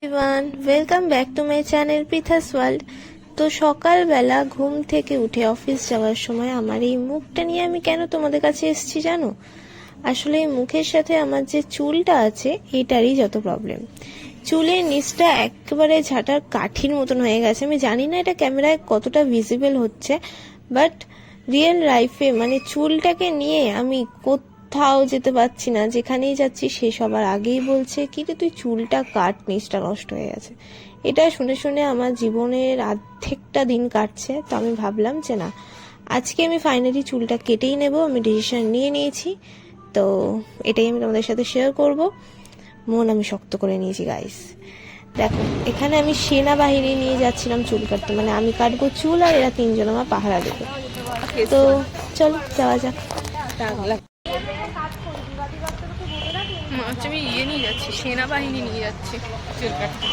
Everyone, welcome back to my channel Pritha's world. তো সকালবেলা ঘুম থেকে উঠে অফিস যাওয়ার সময় আমার এই মুখটা নিয়ে আমি কেন তোমাদের কাছে এসেছি জানো? আসলে এই মুখের সাথে আমার যে চুলটা আছে এটারই যত প্রবলেম। চুলের নিচটা একেবারে ঝাঁটার কাঠির মতন হয়ে গেছে। আমি জানি না এটা ক্যামেরায় কতটা ভিজিবল হচ্ছে, বাট রিয়েল লাইফে মানে চুলটাকে নিয়ে আমি কোথাও যেতে পারছি না। যেখানেই যাচ্ছি সে সবার আগেই বলছে কি রে তুই চুলটা কাট, নিচটা নষ্ট হয়ে গেছে। এটা শুনে শুনে আমার জীবনের অর্ধেকটা দিন কাটছে। তো আমি ভাবলাম যে না, আজকে আমি ফাইনালি চুলটা কেটেই নেব। আমি ডিসিশন নিয়ে নিয়েছি। তো এটাই আমি তোমাদের সাথে শেয়ার করব। মন আমি শক্ত করে নিয়েছি গাইস। দেখো, এখানে আমি সেনাবাহিনী নিয়ে যাচ্ছিলাম চুল কাটতে, মানে আমি কাটবো চুল আর এরা তিনজন আমার পাহারা দেবে। তো চলো যাওয়া যাক। আমি নিয়ে যাচ্ছি, সেনাবাহিনী নিয়ে যাচ্ছি চুল কাটতে।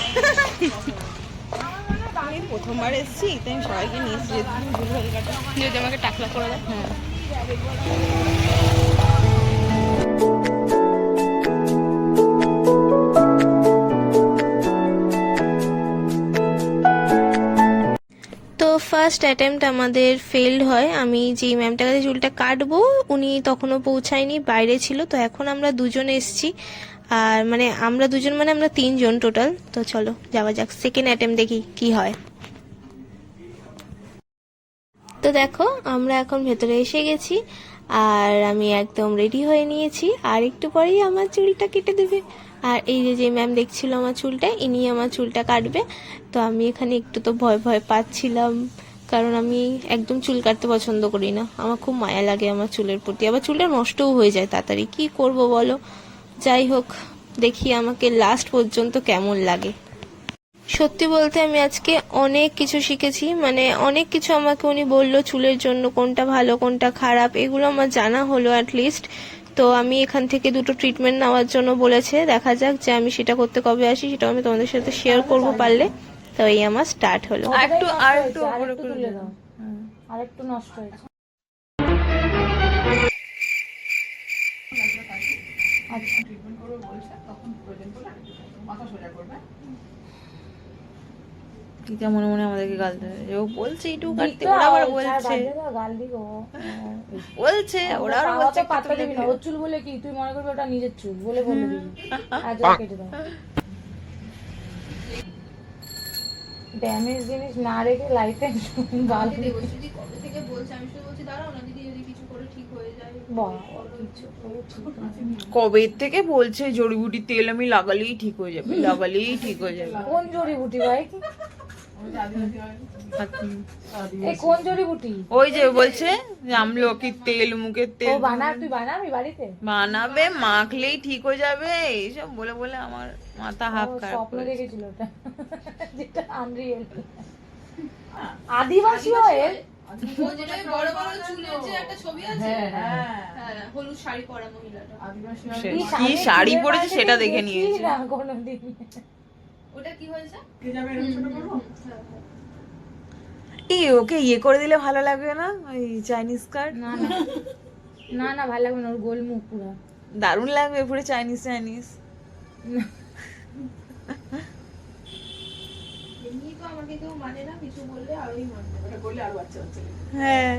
আমি প্রথমবার এসেছি, তাই আমি সবাইকে নিয়ে এসেছি যদি আমাকে টাকলা করে দেয়। হ্যাঁ, তো ফার্স্ট অ্যাটেম্পট আমাদের ফেলড হয়। আমি যেই ম্যামটার কাছে চুলটা কাটবো উনি তখনও পৌঁছায়নি, বাইরে ছিল। তো এখন আমরা দুজন এসছি, আর মানে আমরা দুজন মানে আমরা তিনজন টোটাল। তো চলো যাওয়া যাক, সেকেন্ড অ্যাটেম্প দেখি কি হয়। তো দেখো, আমরা এখন ভেতরে এসে গেছি আর আমি একদম রেডি হয়ে নিয়েছি। আর একটু পরেই আমার চুলটা কেটে দেবে। আর এই যে ম্যাম দেখছিল আমার চুলটা, ইনি আমার চুলটা কাটবে। তো আমি এখানে একটু তো ভয় ভয় পাচ্ছিলাম, কারণ আমি একদম চুল কাটতে পছন্দ করি না। আমার খুব মায়া লাগে আমার চুলের প্রতি, আবার চুলটা নষ্টও হয়ে যায় তাড়াতাড়ি। কি করব বলো? যাই হোক, দেখি আমাকে লাস্ট পর্যন্ত কেমন লাগে। সত্যি বলতে আমি আজকে অনেক কিছু শিখেছি, মানে অনেক কিছু আমাকে উনি বললো চুলের জন্য কোনটা ভালো কোনটা খারাপ, এগুলো আমার জানা হলো অ্যাটলিস্ট। তো আমি এখান থেকে দুটো ট্রিটমেন্ট নেওয়ার জন্য বলেছে, দেখা যাক যে আমি সেটা করতে কবে আসি, সেটাও আমি তোমাদের সাথে শেয়ার করবো পারলে। তো এই আমার স্টার্ট হলো। আরেকটু তুলে দাও, আরেকটু নষ্ট হয়েছে। আচ্ছা, ট্রিটমেন্ট করবে বলছে, তখন প্রয়োজন পড়লে মাথা সোজা করবে। এটা মনে মনে আমাদেরকে গাল দেবে, ও বলছে একটু কাটতে, ওরা আবার বলছে গাল দিও বলছে ওরা আবার বলছে পাতা দিবি না। ওর চুল বলে কি তুই মনে করবি ওটা নিজের চুল বলে বলে দিবি। আজ কেটে দাও, ড্যামেজ জিনিস না রেখে লাইফে গাল দেবো। যদি কবে থেকে বলছে, আমি শুধু বলছি দাঁড়াও না দিদি, যদি কিছু করে ঠিক হয়ে যায়। বাহ, কিছু করে ঠিক কবে থেকে বলছে জড়িবুটি তেল আমি লাগালেই ঠিক হয়ে যাবে, লাগালেই ঠিক হয়ে যাবে। কোন জড়িবুটি ভাই? এই কোন জড়িবুটি? ওই যে বলছে আমলকির তেল, মুখের তেল। ও তুই বানাবি বাড়িতে? বানাবে, মাখলেই ঠিক হয়ে যাবে, এইসব বলে বলে আমার মাথা হাফ খারাপ স্বপ্ন করে দেখেছিল ওটা, যেটা আনরিয়েল। আদিবাসী অয়েল, বড় বড় চুলের যে একটা ছবি আছে, হ্যাঁ, হলুদ শাড়ি পরা মহিলাটা। কি শাড়ি পরেছে সেটা দেখে নিয়েছি। কোনদিন ওটা কি হয়েছে? ওকে ইয়ে করে দিলে ভালো লাগবে না, ওই চাইনিজ কাট? না না না না, ভালো লাগবে না, ওর গোল মুখ পুরো দারুণ লাগবে পুরো চাইনিজ চাইনিজ। এমনি তো আমাকে কেউ মানে না, কিছু বললে আরোই মানবে, ওটা বললে আরো বাচ্চা বাচ্চা লাগে। হ্যাঁ,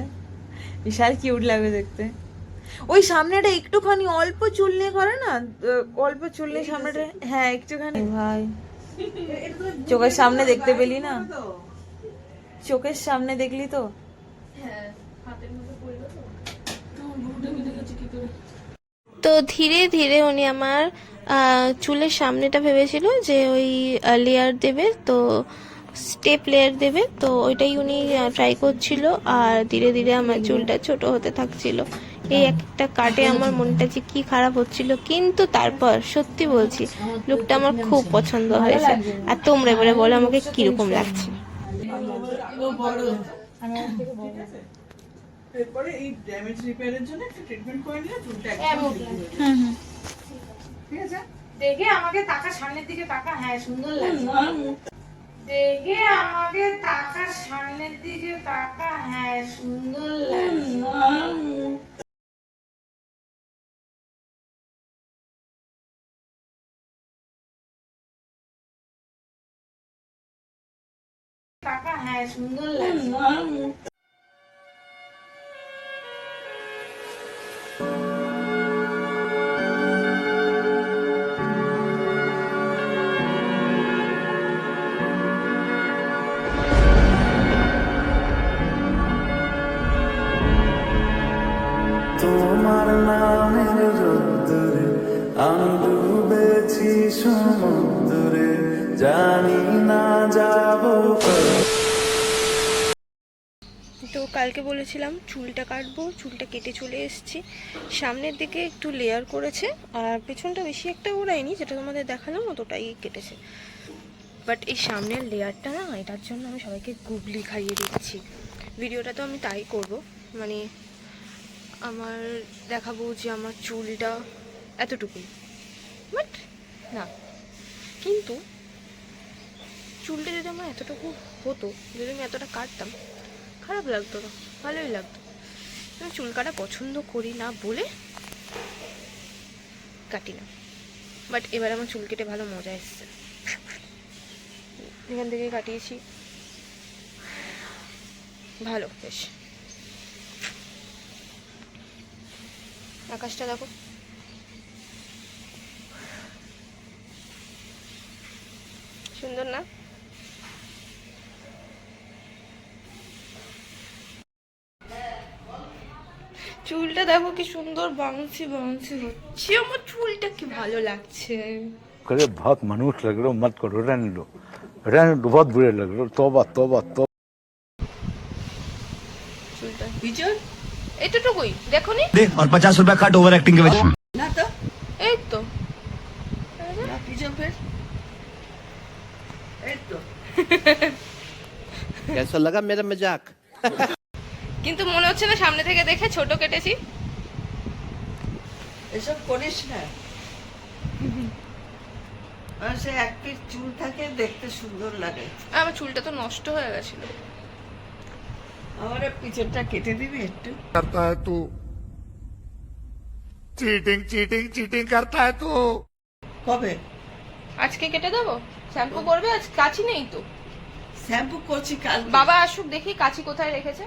বিশাল কিউট লাগবে দেখতে। ওই সামনেটা একটুখানি অল্প চুল নিয়ে করে না, অল্প চুল নিয়ে সামনেটা, হ্যাঁ একটুখানি। ভাই চোখের সামনে দেখতে পেলি না? চোখের সামনে দেখলি তো? হ্যাঁ, হাতের মধ্যে পড়লো তো। তো ধীরে ধীরে উনি আমার চুলের সামনেটা ভেবেছিল যে ওই লেয়ার দেবে, তো স্টেপ লেয়ার দেবে, তো ওইটাই উনি ট্রাই করছিল। আর ধীরে ধীরে আমার চুলটা ছোট হতে থাকছিল। এই একটা কাটে আমার মনটা যে কি খারাপ হচ্ছিল, কিন্তু তারপর সত্যি বলছি লুকটা আমার খুব পছন্দ হয়েছে। আর তোমরা এবারে বলো আমাকে কিরকম লাগছে। এরপরে এই ড্যামেজ রিপেয়ারের জন্য একটা ট্রিটমেন্ট করে নিলে চুলটা একদম ঠিক আছে। দেখে আমাকে তাকা, সামনের দিকে তাকা। হ্যাঁ, সুন্দর লাগছে। দেখে আমাকে তাকা, সামনের দিকে তাকা। হ্যাঁ, সুন্দর লাগছে। হ্যাঁ সুন্দর লাগছে। তোমার নামের রোদ্দুরে আমি ডুবেছি সমুদ্রে, জানি না যাবো তো কালকে বলেছিলাম চুলটা কাটবো, চুলটা কেটে চলে এসেছি। সামনের দিকে একটু লেয়ার করেছে আর পেছনটা বেশি একটা ওড়ায়নি, যেটা তোমাদের দেখালাম অতটাই কেটেছে। বাট এই সামনের লেয়ারটা না, এটার জন্য আমি সবাইকে গুগলি খাইয়ে দিচ্ছি। ভিডিওটা তো আমি তাই করব, মানে আমার দেখাবো যে আমার চুলটা এতটুকুই, বাট না, কিন্তু চুলটা যদি আমার এতটুকু হতো, যদি আমি এতটা কাটতাম, খারাপ লাগতো না, ভালোই লাগতো। আমি চুল কাটা পছন্দ করি না বলে কাটি না। বাট এবার আমার চুল কেটে ভালো মজা এসছে, এখান থেকে কাটিয়েছি, ভালো বেশ। আকাশটা দেখো, সুন্দর না? চুলটা দেখো কি সুন্দর বাউন্সি বাউন্সি হচ্ছে, আমার চুলটা কি ভালো লাগছে। करे बहुत मनुष्य लग रहे हो, मत करो, रहने दो, बहुत बुरे लग रहे हो, तौबा तौबा तौबा। চুলটা এতটুকুই দেখো নি, और 50 रुपया कट ओवर एक्टिंग के वजह না তো এই তো না পিছন ফের এই তো कैसा लगा मेरा मजाक? কিন্তু মনে হচ্ছে না সামনে থেকে দেখে ছোট কেটেছি। এসব করিস না। আর সে এক পিস চুল থাকে, দেখতে সুন্দর লাগে। আমার চুলটা তো নষ্ট হয়ে গেছিল। আমার পিছনটা কেটে দিবি একটু। करता है तू चीटिंग चीटिंग चीटिंग करता है तू। কবে আজকে কেটে দেবো? শ্যাম্পু করবে? আজ কাঁচি নেই তো। শ্যাম্পু করছি কাল। বাবা আসুক দেখি কাঁচি কোথায় রেখেছে।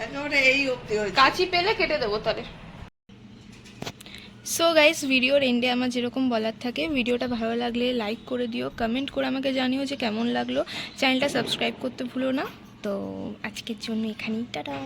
একেবারে এই অবধি হয়েছে। কাঁচি পেলে কেটে দেবো তাহলে। সো গাইস, ভিডিওর এন্ডে আমার যেরকম বলার থাকে, ভিডিওটা ভালো লাগলে লাইক করে দিও, কমেন্ট করে আমাকে জানিও যে কেমন লাগলো। চ্যানেলটা সাবস্ক্রাইব করতে ভুলো না। তো আজকের জন্য এখানেই, টাটা।